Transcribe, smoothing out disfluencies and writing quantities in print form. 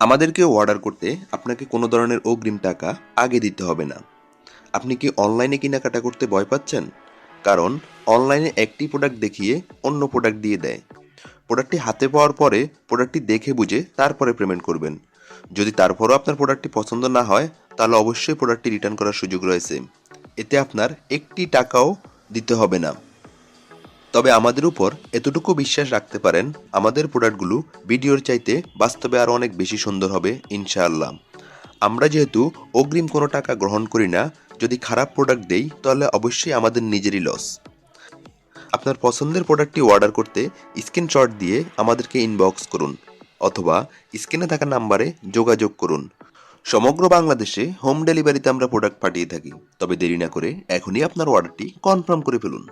আমাদেরকে অর্ডার করতে আপনাকে কোনো ধরনের অগ্রিম টাকা আগে দিতে হবে না। আপনি কি অনলাইনে কেনাকাটা করতে ভয় পাচ্ছেন? কারণ অনলাইনে একটি প্রোডাক্ট দেখিয়ে অন্য প্রোডাক্ট দিয়ে দেয়। প্রোডাক্টটি হাতে পাওয়ার পরে প্রোডাক্টটি দেখে বুঝে তারপরে পেমেন্ট করবেন। যদি তারপরও আপনার প্রোডাক্টটি পছন্দ না হয়, তাহলে অবশ্যই প্রোডাক্টটি রিটার্ন করার সুযোগ রয়েছে। এতে আপনার একটি টাকাও দিতে হবে না। তবে আমাদের উপর এতটুকু বিশ্বাস রাখতে পারেন, আমাদের প্রোডাক্টগুলো ভিডিওর চাইতে বাস্তবে আরও অনেক বেশি সুন্দর হবে ইনশাআল্লাহ। আমরা যেহেতু অগ্রিম কোনো টাকা গ্রহণ করি না, যদি খারাপ প্রোডাক্ট দেই তাহলে অবশ্যই আমাদের নিজেরই লস। আপনার পছন্দের প্রোডাক্টটি অর্ডার করতে স্ক্রিনশট দিয়ে আমাদেরকে ইনবক্স করুন অথবা স্ক্রিনে থাকা নাম্বারে যোগাযোগ করুন। সমগ্র বাংলাদেশে হোম ডেলিভারিতে আমরা প্রোডাক্ট পাঠিয়ে থাকি। তবে দেরি না করে এখনই আপনার অর্ডারটি কনফার্ম করে ফেলুন।